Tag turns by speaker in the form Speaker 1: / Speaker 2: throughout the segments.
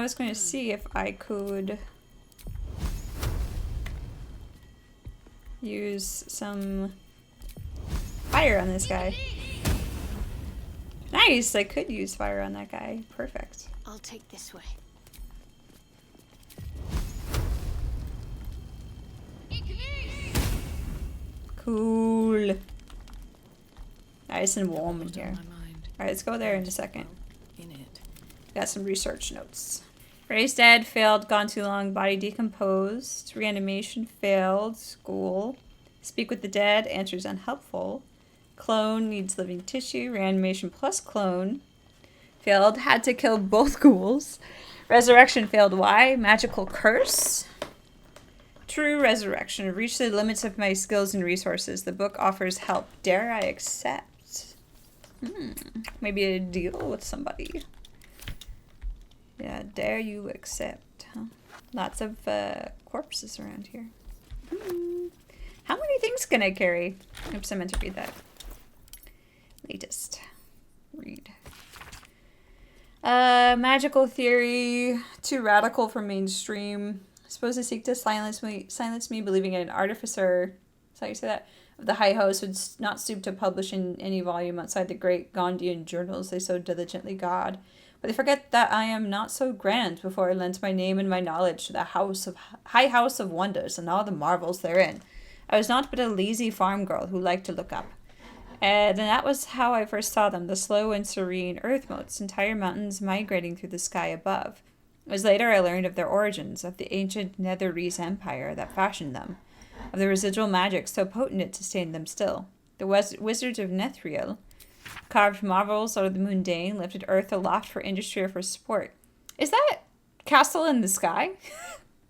Speaker 1: was going to see if I could use some fire on this guy. Nice! I could use fire on that guy. Perfect.
Speaker 2: I'll take this way.
Speaker 1: Cool. Nice and warm in here. Alright, let's go there in a second. Got some research notes. Raised dead, failed, gone too long, body decomposed, reanimation failed, school. Speak with the dead, answers unhelpful. Clone needs living tissue, reanimation plus clone. Failed, had to kill both ghouls. Resurrection failed, why? Magical curse. True resurrection, reach the limits of my skills and resources. The book offers help. Dare I accept? Maybe a deal with somebody. Yeah, dare you accept, huh? Lots of corpses around here. How many things can I carry? Oops, I meant to read that. Latest. Read. Magical theory. Too radical for mainstream. Supposed to seek to silence me, believing in an artificer. That's how you say that? Of the high house would not stoop to publish in any volume outside the great Gondian journals they so diligently guard. But they forget that I am not so grand before I lent my name and my knowledge to the high house of wonders and all the marvels therein. I was not but a lazy farm girl who liked to look up. And that was how I first saw them, the slow and serene earth motes, entire mountains migrating through the sky above. It was later I learned of their origins, of the ancient Netherese empire that fashioned them, of the residual magic so potent it sustained them still. The wizards of Nethril carved marvels out of the mundane, lifted earth aloft for industry or for sport. Is that castle in the sky?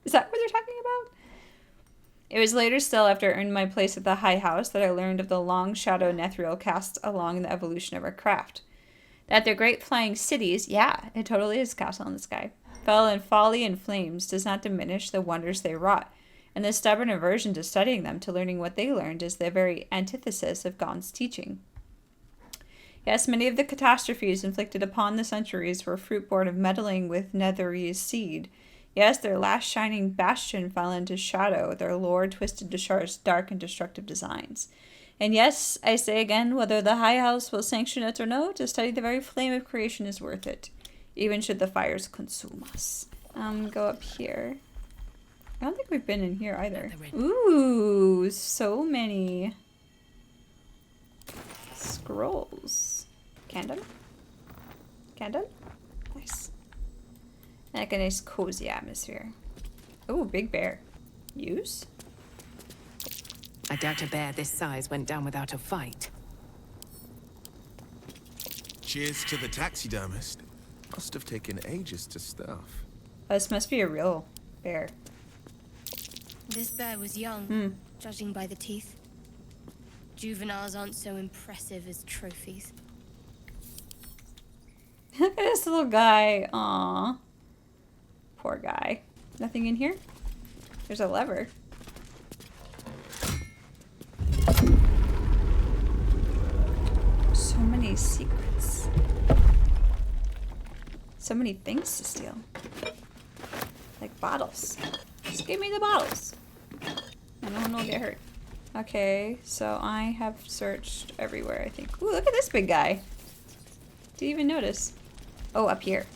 Speaker 1: Is that what they're talking about? It was later still, after I earned my place at the high house, that I learned of the long shadow Nethril cast along the evolution of our craft. That their great flying cities, yeah, it totally is castle in the sky, fell in folly and flames does not diminish the wonders they wrought, and the stubborn aversion to studying them, to learning what they learned, is the very antithesis of Gon's teaching. Yes, many of the catastrophes inflicted upon the centuries were fruit born of meddling with Netherese seed. Yes, their last shining bastion fell into shadow, their lore twisted to Shar's dark and destructive designs. And yes, I say again, whether the High House will sanction it or no, to study the very flame of creation is worth it, even should the fires consume us. Go up here. I don't think we've been in here either. Ooh, so many scrolls. Candle? Candle? Nice. Like a nice cozy atmosphere. Ooh, big bear. Use?
Speaker 3: I doubt a bear this size went down without a fight.
Speaker 4: Cheers to the taxidermist. Must have taken ages to stuff.
Speaker 1: Oh, this must be a real bear.
Speaker 2: This bear was young, judging by the teeth. Juveniles aren't so impressive as trophies.
Speaker 1: Look at this little guy. Aww. Poor guy. Nothing in here? There's a lever. So many secrets. So many things to steal. Like bottles. Just give me the bottles. And no one will get hurt. Okay, so I have searched everywhere, I think. Ooh, look at this big guy. Didn't even notice. Oh, up here.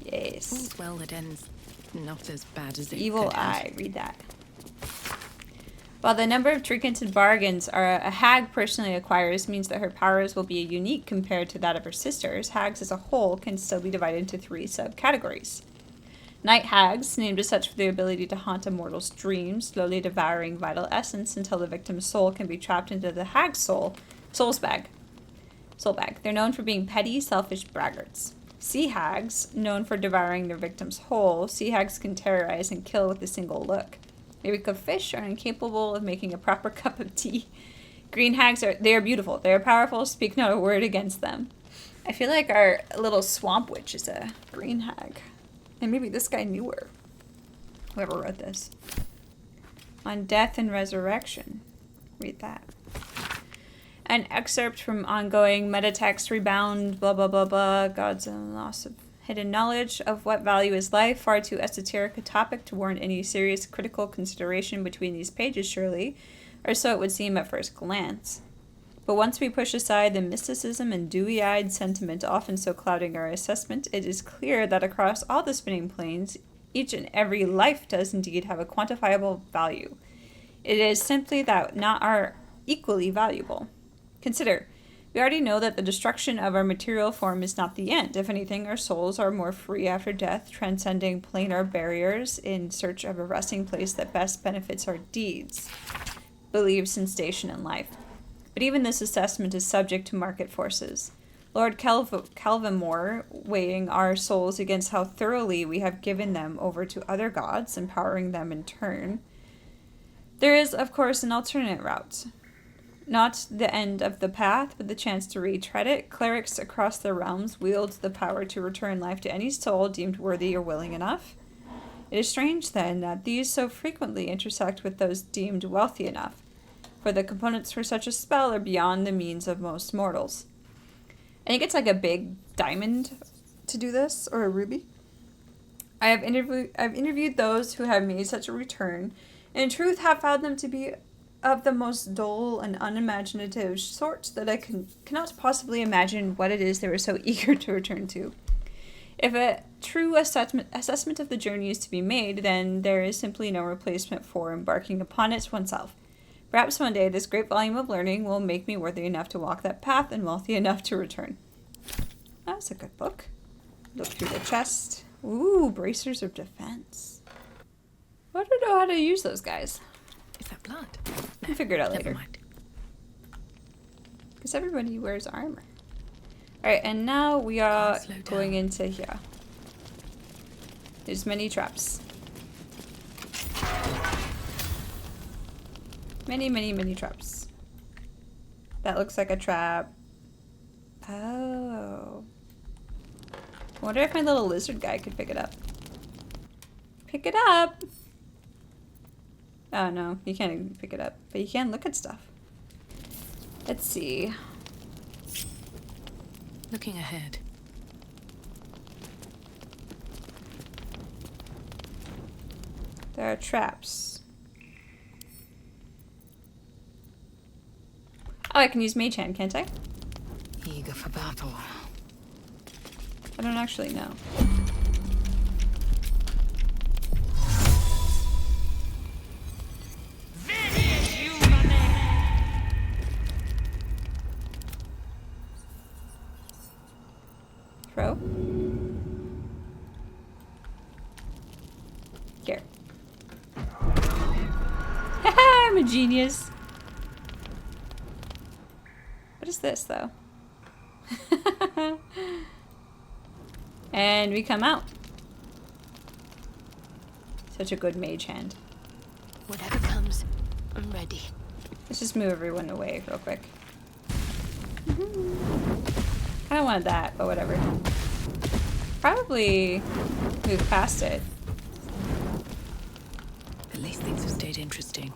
Speaker 1: Yes.
Speaker 3: All's well that ends not as bad as it
Speaker 1: Evil
Speaker 3: could end.
Speaker 1: Eye. Read that. While the number of trinkets and bargains a hag personally acquires means that her powers will be unique compared to that of her sisters, hags as a whole can still be divided into 3 subcategories. Night hags, named as such for their ability to haunt a mortal's dreams, slowly devouring vital essence until the victim's soul can be trapped into the hag's soul bag. They're known for being petty, selfish braggarts. Sea hags, known for devouring their victim's whole, sea hags can terrorize and kill with a single look. They reek of fish, are incapable of making a proper cup of tea. Green hags are beautiful. They are powerful, speak not a word against them. I feel like our little swamp witch is a green hag. And maybe this guy knew her. Whoever wrote this. On death and resurrection. Read that. An excerpt from ongoing metatext rebound, blah, blah, blah, blah. God's own loss of Hidden knowledge of what value is life, far too esoteric a topic to warrant any serious critical consideration between these pages, surely, or so it would seem at first glance. But once we push aside the mysticism and dewy-eyed sentiment often so clouding our assessment, it is clear that across all the spinning planes, each and every life does indeed have a quantifiable value. It is simply that not are equally valuable. Consider, we already know that the destruction of our material form is not the end. If anything, our souls are more free after death, transcending planar barriers in search of a resting place that best benefits our deeds, beliefs, and station in life. But even this assessment is subject to market forces. Lord Calvimore, weighing our souls against how thoroughly we have given them over to other gods, empowering them in turn. There is, of course, an alternate route. Not the end of the path, but the chance to retread it. Clerics across the realms wield the power to return life to any soul deemed worthy or willing enough. It is strange, then, that these so frequently intersect with those deemed wealthy enough, for the components for such a spell are beyond the means of most mortals. I think it's like a big diamond to do this, or a ruby. I've interviewed those who have made such a return, and in truth have found them to be of the most dull and unimaginative sort that I cannot possibly imagine what it is they were so eager to return to. If a true assessment of the journey is to be made, then there is simply no replacement for embarking upon it oneself. Perhaps one day this great volume of learning will make me worthy enough to walk that path and wealthy enough to return. That's a good book. Look through the chest. Ooh, bracers of defense. I don't know how to use those guys.
Speaker 3: Is that blood?
Speaker 1: We'll figure it out later.
Speaker 3: Never mind.
Speaker 1: Because everybody wears armor. Alright, and now we are
Speaker 3: Slow down.
Speaker 1: going into here. There's many traps. Many, many, many traps. That looks like a trap. Oh. I wonder if my little lizard guy could pick it up. Pick it up! Oh no, you can't even pick it up. But you can look at stuff. Let's see.
Speaker 3: Looking ahead.
Speaker 1: There are traps. Oh, I can use Mage Hand, can't I?
Speaker 3: Eager for battle.
Speaker 1: I don't actually know. Throw. Here. Haha, I'm a genius. What is this, though? And we come out. Such a good mage hand.
Speaker 2: Whatever comes, I'm ready.
Speaker 1: Let's just move everyone away real quick. I don't want that, but whatever. Probably move past it.
Speaker 3: At least things have stayed interesting.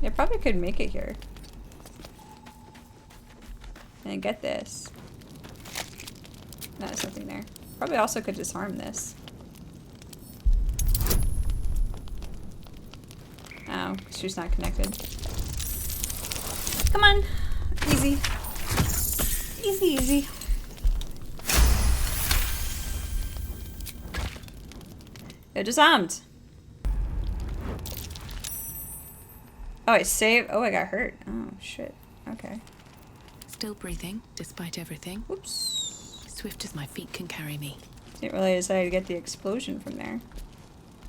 Speaker 1: They probably could make it here. And get this. No, there's nothing there. Probably also could disarm this. Oh, she's not connected. Come on. Easy. Easy, easy. They're disarmed. Oh, I saved. Oh, I got hurt. Oh, shit. Okay.
Speaker 3: Still breathing, despite everything.
Speaker 1: Whoops.
Speaker 3: Swift as my feet can carry me.
Speaker 1: Didn't realize I'd get the explosion from there.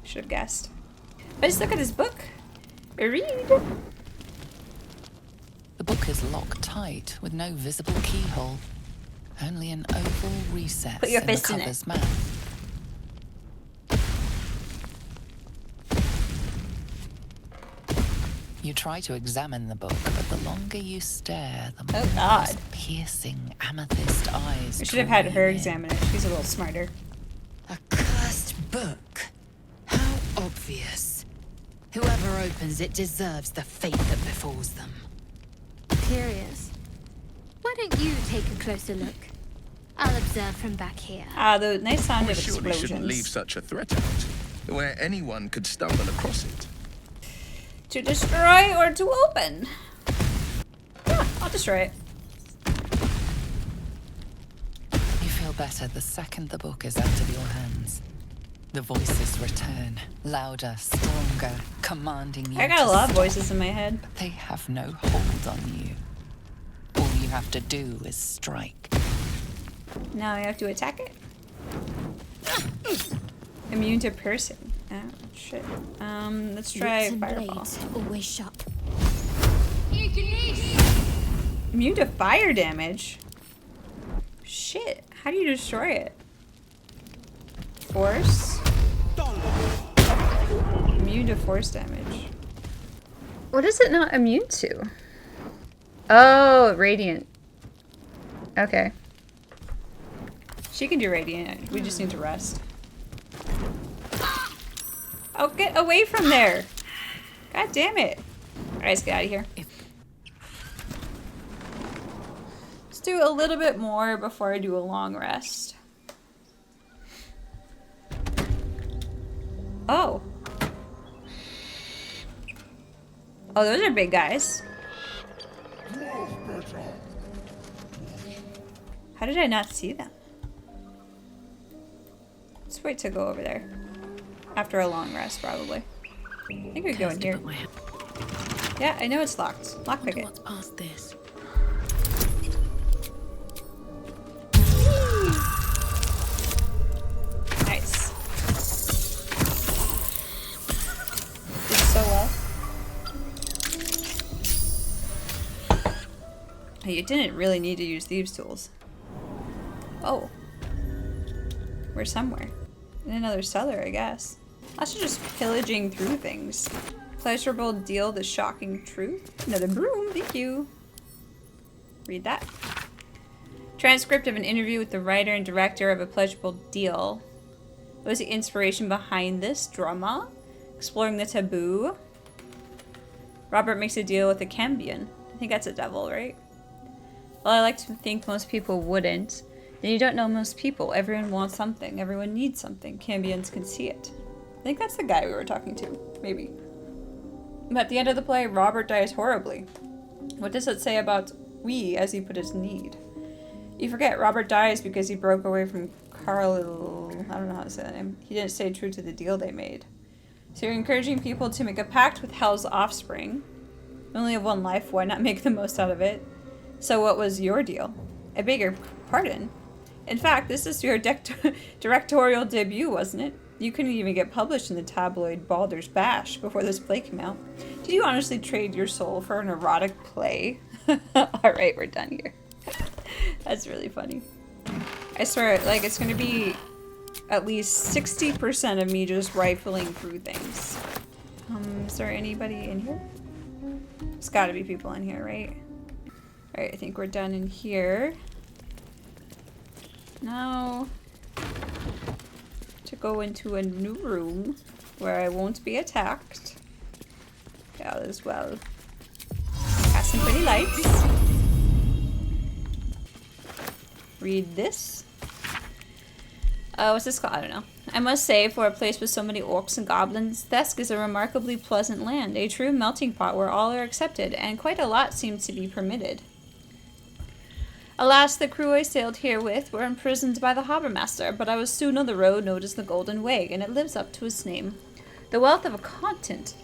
Speaker 1: Should have guessed. But just look at this book. Read.
Speaker 5: The book is locked tight with no visible keyhole. Only an oval recess
Speaker 1: Put your
Speaker 5: in the
Speaker 1: fist in it.
Speaker 5: cover's mouth. You try to examine the book, but the longer you stare, the more
Speaker 1: Oh, God.
Speaker 5: those piercing amethyst eyes.
Speaker 1: We should have had
Speaker 5: draw
Speaker 1: her
Speaker 5: you in.
Speaker 1: examine it. She's a little smarter.
Speaker 6: A cursed book. How obvious. Whoever opens it deserves the fate that befalls them.
Speaker 2: Curious. Why don't you take a closer look? I'll observe from back here.
Speaker 1: Ah, the nice sound
Speaker 7: We
Speaker 1: of
Speaker 7: surely shouldn't leave
Speaker 1: explosions.
Speaker 7: such a threat out, where anyone could stumble across it.
Speaker 1: To destroy or to open? Yeah, I'll destroy it.
Speaker 5: You feel better the second the book is out of your hands. The voices return, louder, stronger, commanding you.
Speaker 1: I got
Speaker 5: to
Speaker 1: a lot of
Speaker 5: stop.
Speaker 1: voices in my head.
Speaker 5: But they have no hold on you. All you have to do is strike.
Speaker 1: Now I have to attack it. Immune to person. Oh, shit. Let's try
Speaker 2: Wits and
Speaker 1: fireball.
Speaker 2: blades always sharp.
Speaker 1: Immune to fire damage? Shit. How do you destroy it? Force? Immune to force damage. What is it not immune to? Oh, radiant. Okay. She can do radiant. We just need to rest. Oh, get away from there! God damn it. Alright, let's get out of here. Let's do a little bit more before I do a long rest. Oh. Oh, those are big guys. How did I not see them? Let's wait to go over there. After a long rest, probably. I think we go in here. Yeah, I know it's locked. Lockpick it.
Speaker 3: What's past this?
Speaker 1: Nice. Did so well. Hey, you didn't really need to use thieves' tools. Oh. We're somewhere. In another cellar, I guess. Also just pillaging through things. Pleasureful Deal, the shocking truth. Another broom, thank you. Read that. Transcript of an interview with the writer and director of A Pleasureful Deal. What was the inspiration behind this drama? Exploring the taboo. Robert makes a deal with a Cambion. I think that's a devil, right? Well, I like to think most people wouldn't. Then you don't know most people. Everyone wants something. Everyone needs something. Cambions can see it. I think that's the guy we were talking to. Maybe. But at the end of the play, Robert dies horribly. What does it say about we, as he put his need? You forget, Robert dies because he broke away from Carl... I don't know how to say that name. He didn't stay true to the deal they made. So you're encouraging people to make a pact with Hell's offspring. We only have one life, why not make the most out of it? So what was your deal? I beg your pardon. In fact, this is your directorial debut, wasn't it? You couldn't even get published in the tabloid Baldur's Bash before this play came out. Did you honestly trade your soul for an erotic play? Alright, we're done here. That's really funny. I swear, like, it's gonna be at least 60% of me just rifling through things. Is there anybody in here? There's gotta be people in here, right? Alright, I think we're done in here. Now, to go into a new room where I won't be attacked. Gail as well. Cast some pretty lights. Read this. What's this called? I don't know. I must say, for a place with so many orcs and goblins, Thesk is a remarkably pleasant land, a true melting pot where all are accepted, and quite a lot seems to be permitted. Alas, the crew I sailed here with were imprisoned by the harbour master, but I was soon on the road known as the Golden Way, and it lives up to its name. The wealth of a continent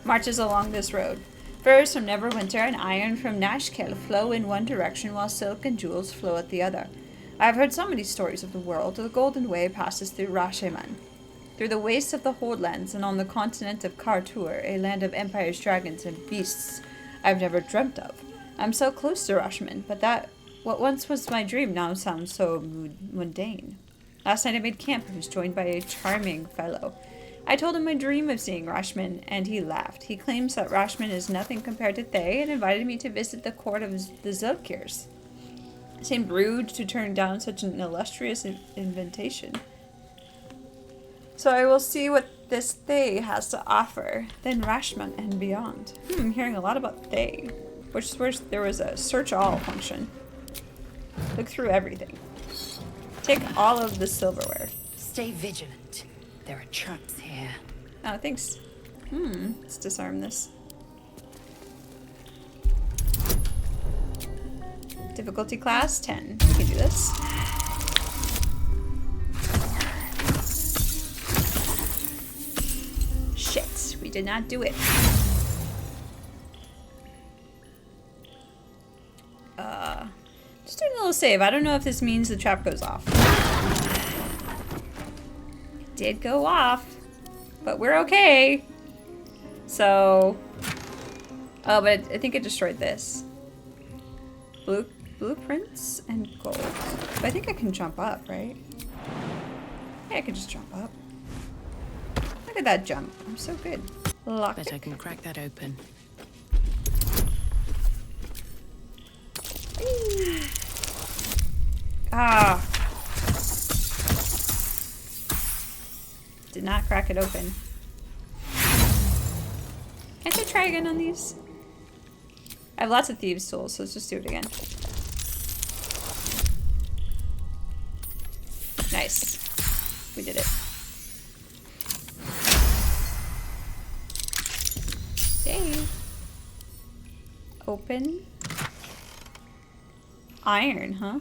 Speaker 1: marches along this road. Furs from Neverwinter and iron from Nashkel flow in one direction, while silk and jewels flow at the other. I have heard so many stories of the world. The Golden Way passes through Rasheman, through the wastes of the Hoardlands, and on the continent of Kartur, a land of empires, dragons, and beasts I've never dreamt of. I'm so close to Rashman, but that what once was my dream now sounds so mundane. Last night I made camp and was joined by a charming fellow. I told him my dream of seeing Rashman, and he laughed. He claims that Rashman is nothing compared to Thay, and invited me to visit the court of the Zilkirs. It seemed rude to turn down such an illustrious invitation. So I will see what this Thay has to offer, then Rashman and beyond. I'm hearing a lot about Thay. Which is where there was a search all function. Look through everything. Take all of the silverware.
Speaker 6: Stay vigilant. There are traps here.
Speaker 1: Oh, thanks. Let's disarm this. Difficulty class 10. We can do this. Shit, we did not do it. Just doing a little save. I don't know if this means the trap goes off. It did go off, but we're okay. So, oh, but I think it destroyed this. Blueprints and gold. But I think I can jump up, right? Yeah, I can just jump up. Look at that jump. I'm so good. Lock
Speaker 3: Bet
Speaker 1: it.
Speaker 3: I can crack that open.
Speaker 1: Ah. Did not crack it open. Can't I try again on these? I have lots of thieves' tools, so let's just do it again. Nice. We did it. Yay. Open. Iron, huh?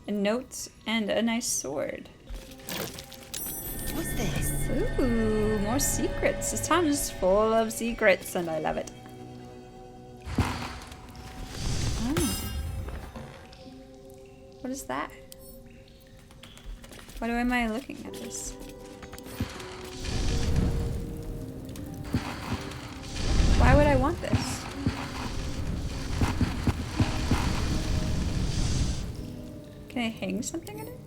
Speaker 1: A note and a nice sword.
Speaker 6: What's this?
Speaker 1: Ooh, more secrets. This town is full of secrets and I love it. Oh. What is that? Why am I looking at this? Why would I want this? Can I hang something in it?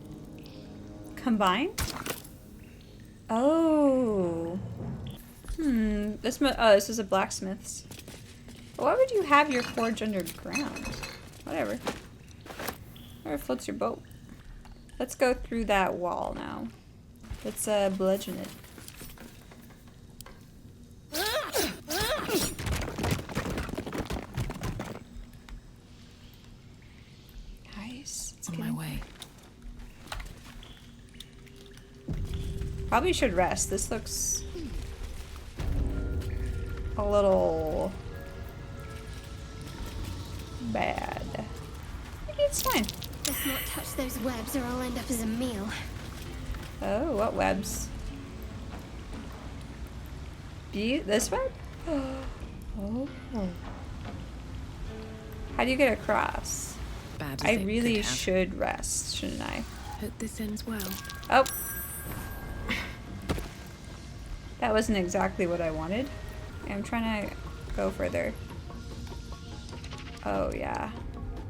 Speaker 1: Combine? Oh. This is a blacksmith's. But why would you have your forge underground? Whatever. Whatever floats your boat. Let's go through that wall now. Let's bludgeon it. Nice. It's
Speaker 3: On my way.
Speaker 1: Probably should rest. This looks a little bad. Maybe it's fine.
Speaker 2: Let's not touch those webs or I'll end up as a meal.
Speaker 1: Oh, what webs? This web? Oh. How do you get across?
Speaker 3: Bad as
Speaker 1: I
Speaker 3: it
Speaker 1: really
Speaker 3: could have.
Speaker 1: should rest, shouldn't I?
Speaker 3: Hope this ends well.
Speaker 1: Oh. That wasn't exactly what I wanted. I'm trying to go further. Oh yeah.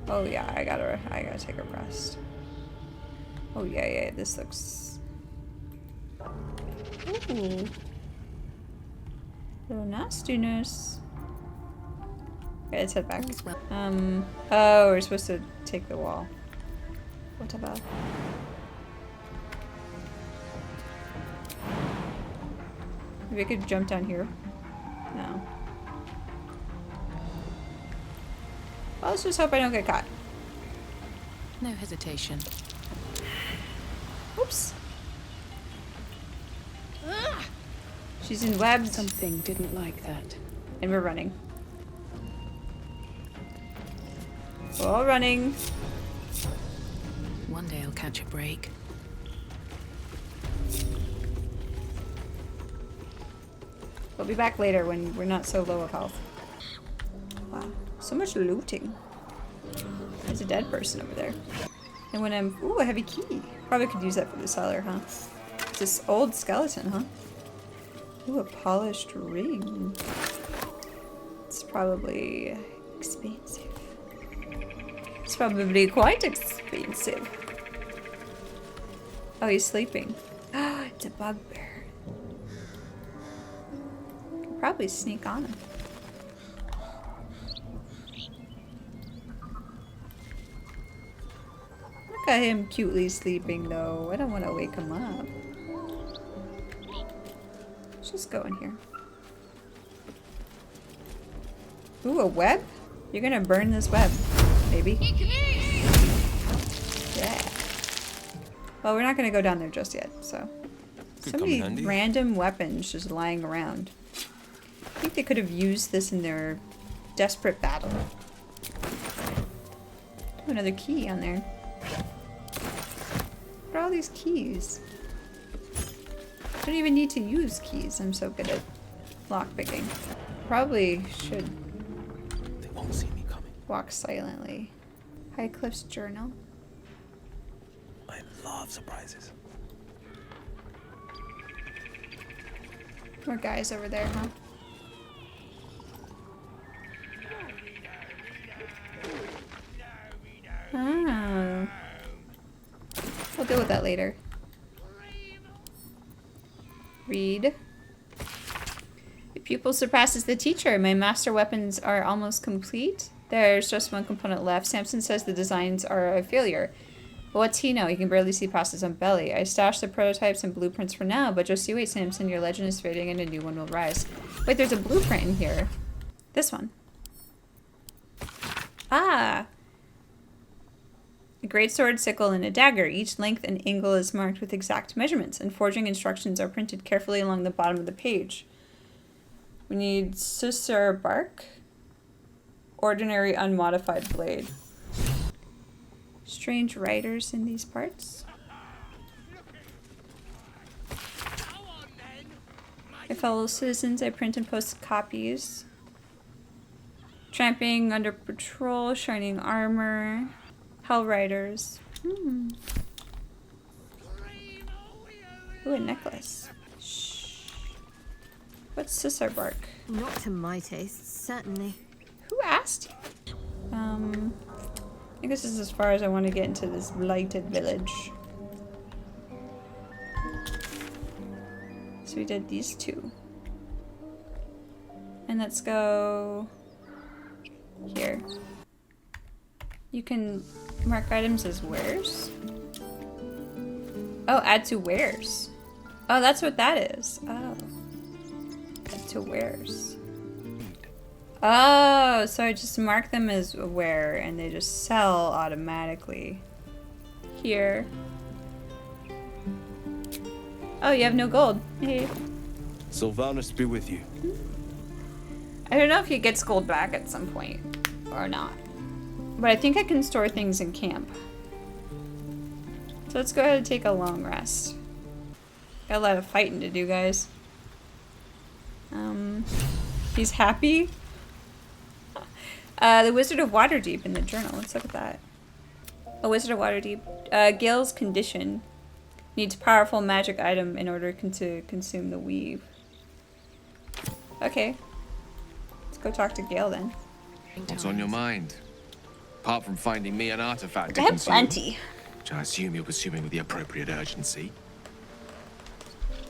Speaker 1: Oh yeah, I gotta take a rest. Oh yeah, this looks... Ooh. Little nastiness. Okay, let's head back.
Speaker 3: All's well.
Speaker 1: Oh, we're supposed to take the wall. What about? Maybe I could jump down here. No. Well, let's just hope I don't get caught.
Speaker 3: No hesitation.
Speaker 1: Oops. She's in webs.
Speaker 3: Something didn't like that.
Speaker 1: And we're running. We're all running.
Speaker 3: One day I'll catch a break.
Speaker 1: We'll be back later when we're not so low of health. Wow. So much looting. There's a dead person over there. And when I'm... Ooh, a heavy key. Probably could use that for the cellar, huh? It's this old skeleton, huh? Ooh, a polished ring. It's probably expensive. It's probably quite expensive. Oh, he's sleeping. It's a bugbear. Could probably sneak on him. Look at him cutely sleeping, though. I don't want to wake him up. Let's just go in here. Ooh, a web? You're gonna burn this web, baby. Yeah. Well, we're not gonna go down there just yet, so.
Speaker 4: Could
Speaker 1: So
Speaker 4: come in
Speaker 1: many
Speaker 4: handy.
Speaker 1: random weapons just lying around. I think they could have used this in their desperate battle. Oh, another key on there. What are all these keys? I don't even need to use keys. I'm so good at lockpicking. Probably should
Speaker 4: They won't see me coming.
Speaker 1: walk silently. Highcliff's journal.
Speaker 4: I love surprises.
Speaker 1: More guys over there, huh? Oh. We'll deal with that later. Read. The pupil surpasses the teacher. My master weapons are almost complete. There's just one component left. Samson says the designs are a failure. But what's he know? He can barely see past his own belly. I stashed the prototypes and blueprints for now, but just you wait, Samson. Your legend is fading and a new one will rise. Wait, there's a blueprint in here. This one. Ah! A great sword, sickle, and a dagger. Each length and angle is marked with exact measurements, and forging instructions are printed carefully along the bottom of the page. We need Susur bark. Ordinary unmodified blade. Strange writers in these parts. My fellow citizens, I print and post copies. Tramping under patrol, shining armor. Hell riders. Ooh, a necklace. Shh. What's Susur bark?
Speaker 8: Not to my taste, certainly.
Speaker 1: Who asked? I guess this is as far as I want to get into this blighted village. So we did these two. And let's go here. You can mark items as wares. Oh, add to wares. Oh, that's what that is. Oh. Add to wares. Oh, so I just mark them as a ware and they just sell automatically. Here. Oh, you have no gold. Hey.
Speaker 4: Sylvanus be with you.
Speaker 1: I don't know if he gets gold back at some point or not. But I think I can store things in camp. So let's go ahead and take a long rest. Got a lot of fighting to do, guys. He's happy. The Wizard of Waterdeep in the journal. Let's look at that. A Wizard of Waterdeep. Gail's condition. Needs powerful magic item in order to consume the weave. Okay. Let's go talk to Gail then.
Speaker 7: What's on your mind? Apart from finding me an artifact to
Speaker 1: I have
Speaker 7: consume,
Speaker 1: plenty.
Speaker 7: which I assume you're pursuing with the appropriate urgency.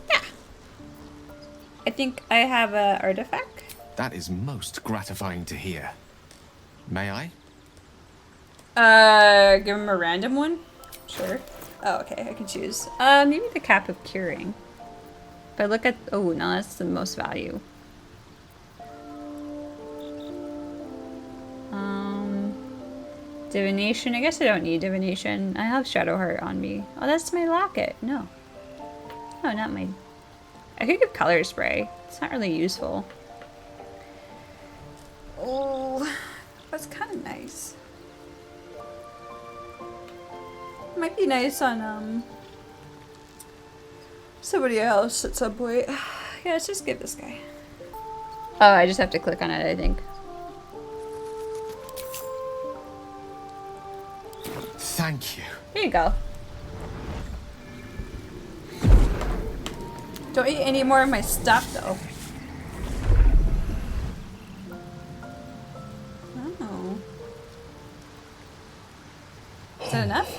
Speaker 1: Yeah. I think I have an artifact.
Speaker 7: That is most gratifying to hear. May I?
Speaker 1: Give him a random one? Sure. Oh, okay, I can choose. Maybe the Cap of Curing. If I look at... Oh, no, that's the most value. Divination. I guess I don't need Divination. I have Shadowheart on me. Oh, that's my locket. No. No, not my... I could give Color Spray. It's not really useful. Oh, that's kind of nice. Might be nice on, somebody else at some point. Yeah, let's just give this guy. Oh, I just have to click on it, I think.
Speaker 7: Thank you.
Speaker 1: Here you go. Don't eat any more of my stuff, though. Oh. Is that enough?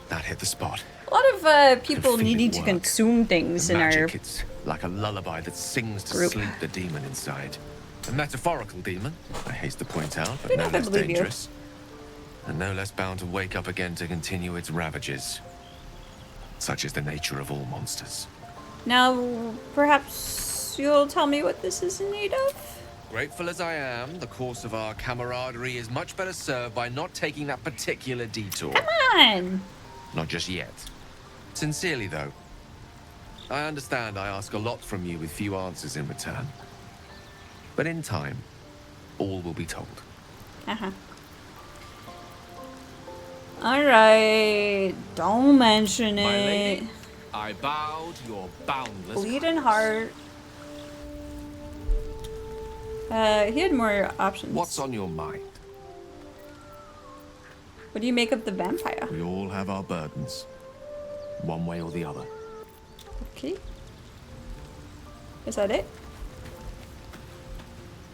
Speaker 7: That hit the spot.
Speaker 1: A lot of people
Speaker 7: The feeling
Speaker 1: needing to
Speaker 7: works.
Speaker 1: consume things
Speaker 7: The
Speaker 1: in our...
Speaker 7: magic, it's like a lullaby that sings to
Speaker 1: group.
Speaker 7: sleep the demon inside. A metaphorical demon, I haste to point out, but
Speaker 1: You're
Speaker 7: no
Speaker 1: not gonna
Speaker 7: less
Speaker 1: believe you.
Speaker 7: dangerous. And no less bound to wake up again to continue its ravages. Such is the nature of all monsters.
Speaker 1: Now, perhaps you'll tell me what this is in need of?
Speaker 7: Grateful as I am, the course of our camaraderie is much better served by not taking that particular detour.
Speaker 1: Come on!
Speaker 7: Not just yet. Sincerely, though. I understand I ask a lot from you with few answers in return. But in time, all will be told.
Speaker 1: Uh-huh. Alright. Don't mention
Speaker 4: My
Speaker 1: it.
Speaker 4: lady, I bow to your boundless
Speaker 1: Bleeding
Speaker 4: kindness.
Speaker 1: heart. He had more options.
Speaker 7: What's on your mind?
Speaker 1: What do you make of the vampire?
Speaker 7: We all have our burdens. One way or the other.
Speaker 1: Okay. Is that it?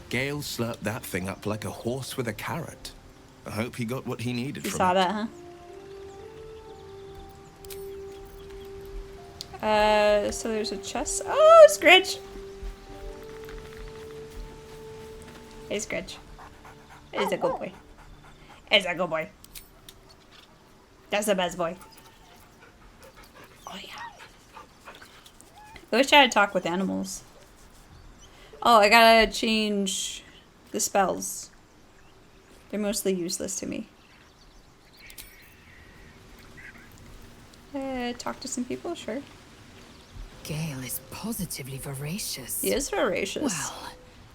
Speaker 4: Gail slurped that thing up like a horse with a carrot. I hope he got what he needed
Speaker 1: You
Speaker 4: from
Speaker 1: saw
Speaker 4: it.
Speaker 1: that, huh? So there's a chest. Oh, Scritch! Hey, Scritch. He's a good boy. He's a good boy. That's the best boy. Oh, yeah. I wish I had talk with animals. Oh, I gotta change the spells. They're mostly useless to me. Talk to some people, sure.
Speaker 6: Gale is positively voracious.
Speaker 1: He is voracious.
Speaker 6: Well,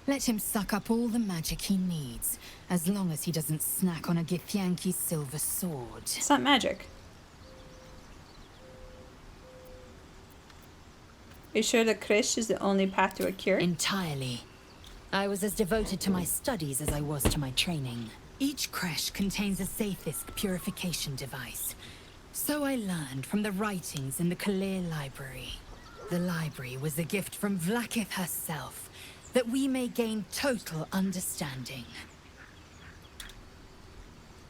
Speaker 6: let him suck up all the magic he needs, as long as he doesn't snack on a Githyanki's silver sword.
Speaker 1: It's not magic. Are you sure the Krish is the only path to a cure?
Speaker 6: Entirely. I was as devoted to my studies as I was to my training. Each creche contains a Sathisk purification device. So I learned from the writings in the Kalir Library. The library was a gift from Vlaakith herself, that we may gain total understanding.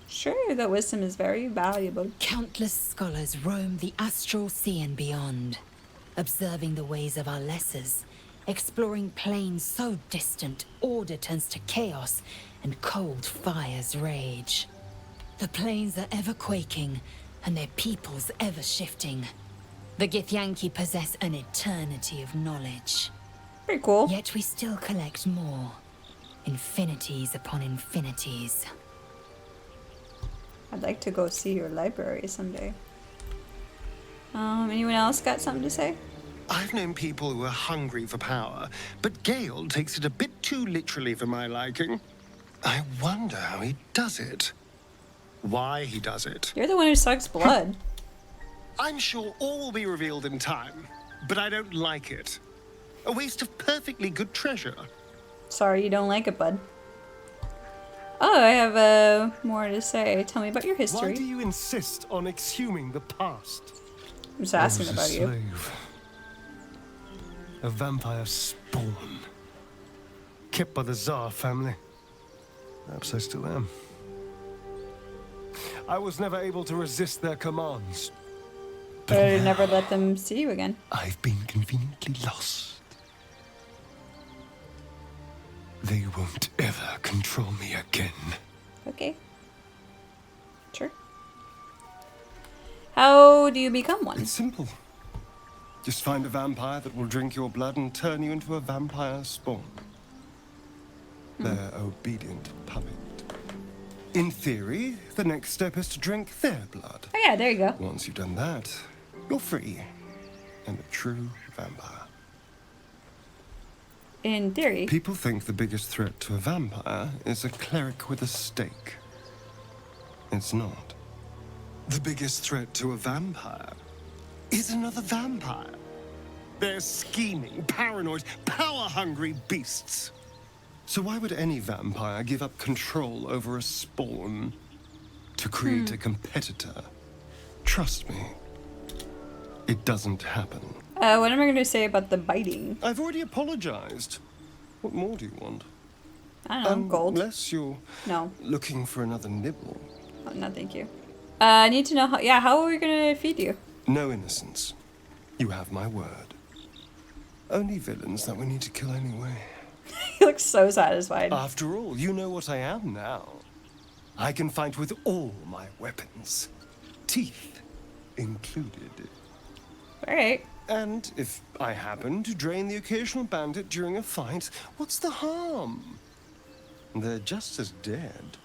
Speaker 1: Sure, that wisdom is very valuable.
Speaker 6: Countless scholars roam the astral sea and beyond, observing the ways of our lessers, exploring planes so distant, order turns to chaos, and cold fires rage. The planes are ever quaking, and their peoples ever shifting. The Githyanki possess an eternity of knowledge.
Speaker 1: Pretty cool.
Speaker 6: Yet we still collect more. Infinities upon infinities.
Speaker 1: I'd like to go see your library someday. Anyone else got something to say?
Speaker 9: I've known people who are hungry for power, but Gail takes it a bit too literally for my liking. I wonder how he does it. Why he does it.
Speaker 1: You're the one who sucks blood.
Speaker 9: I'm sure all will be revealed in time, but I don't like it. A waste of perfectly good treasure.
Speaker 1: Sorry you don't like it, bud. Oh, I have more to say. Tell me about your
Speaker 10: Why
Speaker 1: history.
Speaker 10: do you insist on exhuming the past?
Speaker 1: I'm just asking
Speaker 10: I was
Speaker 1: about
Speaker 10: a
Speaker 1: you.
Speaker 10: slave. A vampire spawn. Kept by the Tsar family. Perhaps I still am. I was never able to resist their commands.
Speaker 1: But I never let them see you again.
Speaker 10: I've been conveniently lost. They won't ever control me again.
Speaker 1: Okay. Sure. How do you become one?
Speaker 10: It's simple. Just find a vampire that will drink your blood and turn you into a vampire spawn. Their obedient puppet. In theory, the next step is to drink their blood.
Speaker 1: Oh yeah, there you go.
Speaker 10: Once you've done that, you're free. And a true vampire.
Speaker 1: In theory.
Speaker 10: People think the biggest threat to a vampire is a cleric with a stake. It's not. The biggest threat to a vampire is another vampire. They're scheming, paranoid, power-hungry beasts. So why would any vampire give up control over a spawn to create a competitor? Trust me, it doesn't happen.
Speaker 1: What am I going to say about the biting?
Speaker 10: I've already apologized. What more do you want?
Speaker 1: I don't know, gold.
Speaker 10: Unless you're
Speaker 1: No.
Speaker 10: looking for another nibble.
Speaker 1: Oh, no, thank you. I need to know how are we going to feed you?
Speaker 10: No innocence. You have my word. Only villains that we need to kill anyway.
Speaker 1: He looks so satisfied.
Speaker 10: After all, you know what I am now. I can fight with all my weapons. Teeth included.
Speaker 1: Alright.
Speaker 10: And if I happen to drain the occasional bandit during a fight, what's the harm? They're just as dead.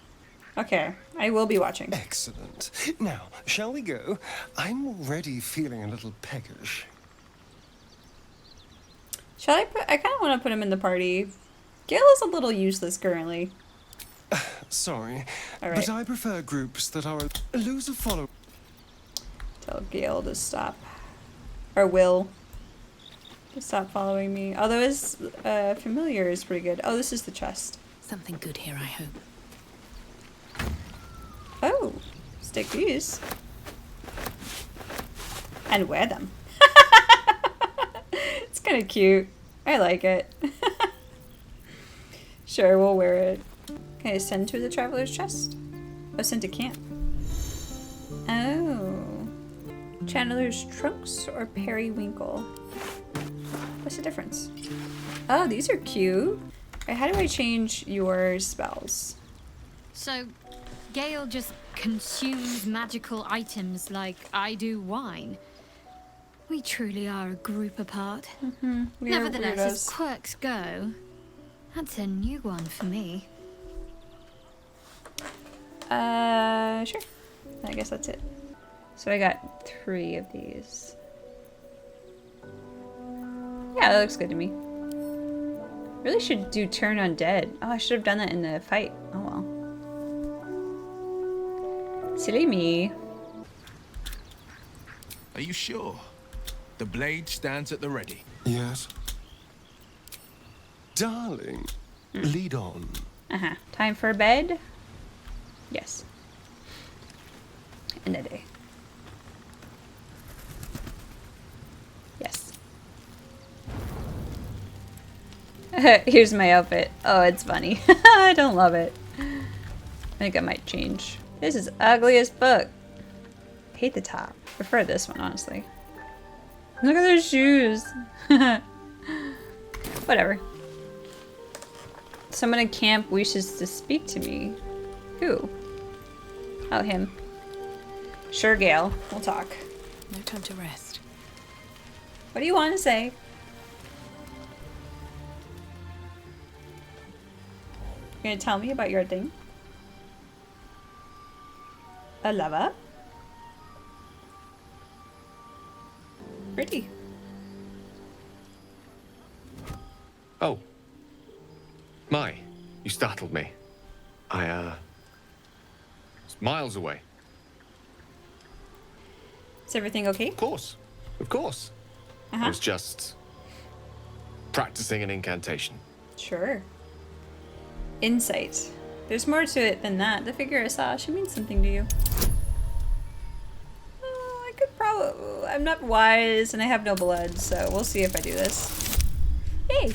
Speaker 1: Okay, I will be watching.
Speaker 10: Excellent. Now, shall we go? I'm already feeling a little peckish.
Speaker 1: Shall I put... I kind of want to put him in the party. Gail is a little useless currently.
Speaker 10: Sorry,
Speaker 1: All right.
Speaker 10: but I prefer groups that are a loser follow.
Speaker 1: Tell Gail to stop. Or Will. To stop following me. Although his familiar is pretty good. Oh, this is the chest.
Speaker 6: Something good here, I hope.
Speaker 1: Oh, stick these. And wear them. It's kind of cute. I like it. Sure, we'll wear it. Okay, send to the traveler's chest. Oh, send to camp. Oh. Chandler's trunks or periwinkle? What's the difference? Oh, these are cute. Okay, how do I change your spells?
Speaker 11: So, Gail just consumes magical items like I do wine. We truly are a group apart. Nevertheless, as quirks go, that's a new one for me.
Speaker 1: Sure. I guess that's it. So I got 3 of these. Yeah, that looks good to me. Really should do turn undead. Oh, I should have done that in the fight. Oh well. Silly me.
Speaker 4: Are you sure? The blade stands at the ready.
Speaker 10: Yes. Darling, lead on.
Speaker 1: Uh-huh. Time for bed? Yes. End of day. Yes. Here's my outfit. Oh, it's funny. I don't love it. I think I might change. This is ugly as fuck. Hate the top. Prefer this one, honestly. Look at those shoes. Whatever. Someone at camp wishes to speak to me. Who? Oh, him. Sure, Gail. We'll talk.
Speaker 3: No time to rest.
Speaker 1: What do you want to say? You gonna tell me about your thing? A lava? Pretty.
Speaker 7: Oh. My, you startled me. Was miles away.
Speaker 1: Is everything okay?
Speaker 7: Of course. Of course. I was just practicing an incantation.
Speaker 1: Sure. Insight. There's more to it than that. The figure I saw, she means something to you. Oh, I could probably... I'm not wise and I have no blood, so we'll see if I do this. Yay!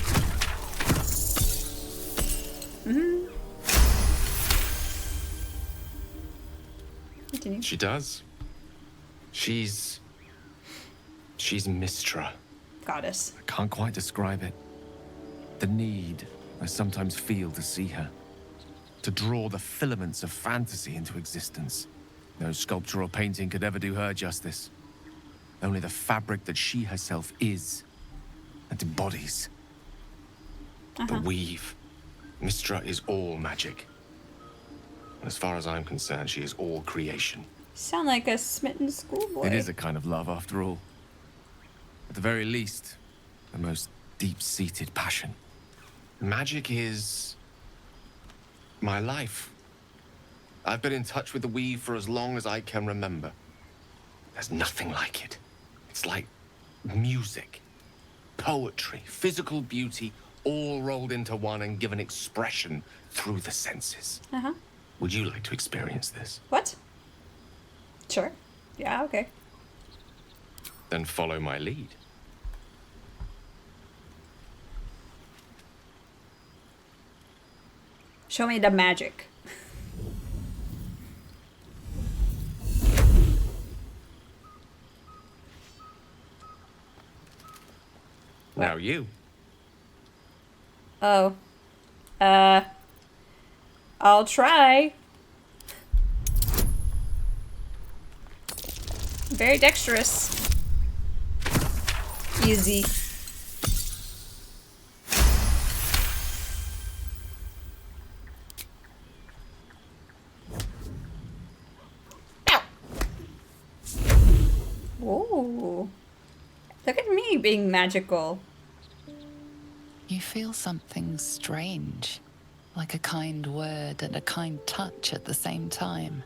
Speaker 1: Continue.
Speaker 7: She does. She's Mistra.
Speaker 1: Goddess.
Speaker 7: I can't quite describe it. The need I sometimes feel to see her. To draw the filaments of fantasy into existence. No sculpture or painting could ever do her justice. Only the fabric that she herself is and embodies. The weave. Mistra is all magic. And as far as I'm concerned, she is all creation.
Speaker 1: Sound like a smitten schoolboy.
Speaker 7: It is a kind of love, after all. At the very least, the most deep-seated passion. Magic is my life. I've been in touch with the weave for as long as I can remember. There's nothing like it. It's like music, poetry, physical beauty, all rolled into one and given expression through the senses. Would you like to experience this?
Speaker 1: What? Sure. Yeah, okay.
Speaker 7: Then follow my lead.
Speaker 1: Show me the magic.
Speaker 7: Now you.
Speaker 1: Oh. I'll try. Very dexterous. Easy. Ooh. Look at me being magical.
Speaker 5: You feel something strange, like a kind word and a kind touch at the same time.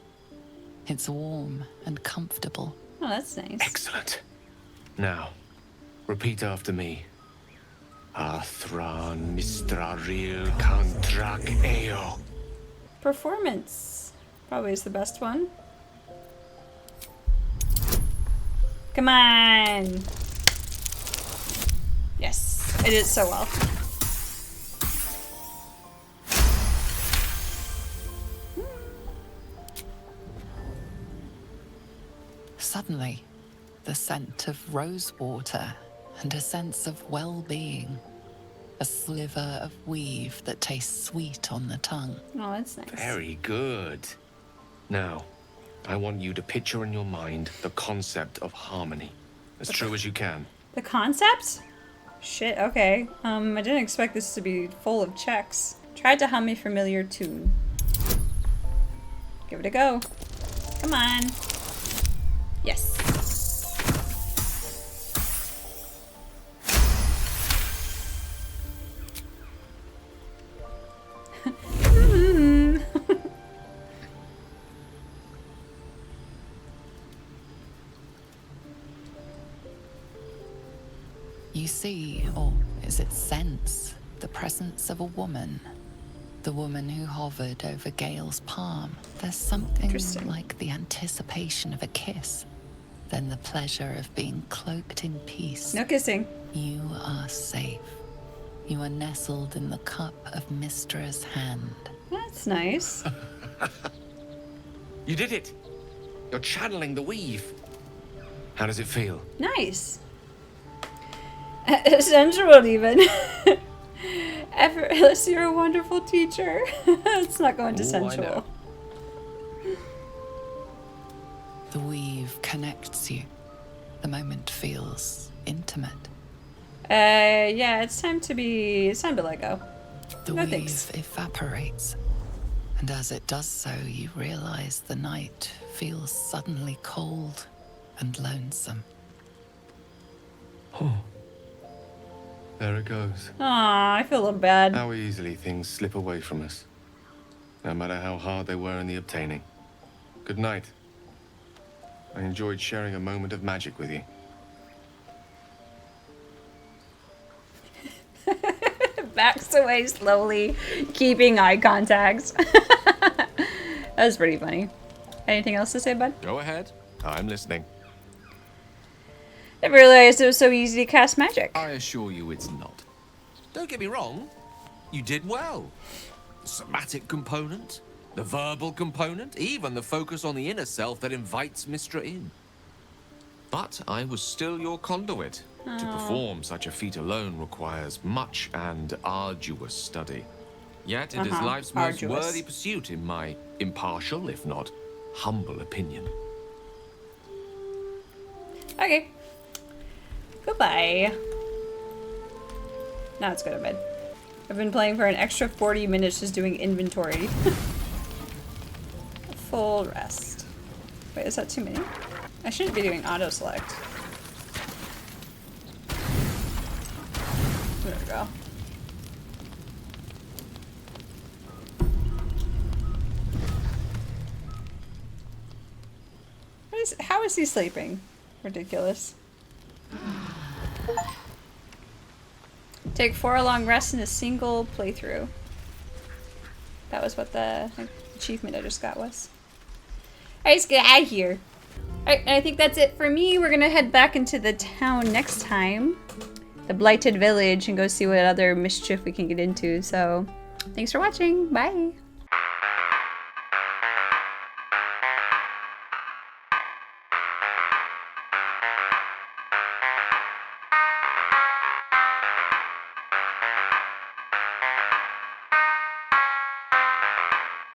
Speaker 5: It's warm and comfortable.
Speaker 1: Oh, that's nice.
Speaker 7: Excellent. Now, repeat after me. Athran Mistraril Kantrak Eo.
Speaker 1: Performance. Probably is the best one. Come on. Yes, I did it so well.
Speaker 5: Suddenly, the scent of rose water and a sense of well-being. A sliver of weave that tastes sweet on the tongue.
Speaker 1: Oh, that's nice.
Speaker 7: Very good. Now, I want you to picture in your mind the concept of harmony. As true as you can.
Speaker 1: The concept? Shit, okay. I didn't expect this to be full of checks. Tried to hum a familiar tune. Give it a go. Come on. Yes.
Speaker 5: You see, or is it sense, the presence of a woman. The woman who hovered over Gail's palm. There's something like the anticipation of a kiss, then the pleasure of being cloaked in peace.
Speaker 1: No kissing.
Speaker 5: You are safe. You are nestled in the cup of Mistra's hand.
Speaker 1: That's nice.
Speaker 7: You did it! You're channeling the weave. How does it feel?
Speaker 1: Nice. Sensual even. Effortless, you're a wonderful teacher. It's not going to sensual.
Speaker 5: The weave connects you. The moment feels intimate.
Speaker 1: Yeah, it's time to let go.
Speaker 5: The
Speaker 1: No
Speaker 5: weave
Speaker 1: thanks.
Speaker 5: evaporates. And as it does so, you realize the night feels suddenly cold and lonesome.
Speaker 7: Oh. There it goes.
Speaker 1: Aw, I feel a little bad.
Speaker 7: How easily things slip away from us. No matter how hard they were in the obtaining. Good night. I enjoyed sharing a moment of magic with you.
Speaker 1: Backs away slowly, keeping eye contact. That was pretty funny. Anything else to say, bud?
Speaker 7: Go ahead. I'm listening.
Speaker 1: Never realized it was so easy to cast magic.
Speaker 4: I assure you it's not. Don't get me wrong. You did well. The somatic component, the verbal component, even the focus on the inner self that invites Mistra in. But I was still your conduit. To perform such a feat alone requires much and arduous study. Yet it is life's most worthy pursuit in my impartial, if not humble opinion.
Speaker 1: Okay. Goodbye. Now let's go to bed. I've been playing for an extra 40 minutes just doing inventory. Full rest. Wait, is that too many? I shouldn't be doing auto select. There we go. How is he sleeping? Ridiculous. Take 4 long rests in a single playthrough. That was what the achievement I just got was. Alright, let's get out of here. Alright, and I think that's it for me. We're gonna head back into the town next time. The Blighted Village, and go see what other mischief we can get into. So, thanks for watching. Bye!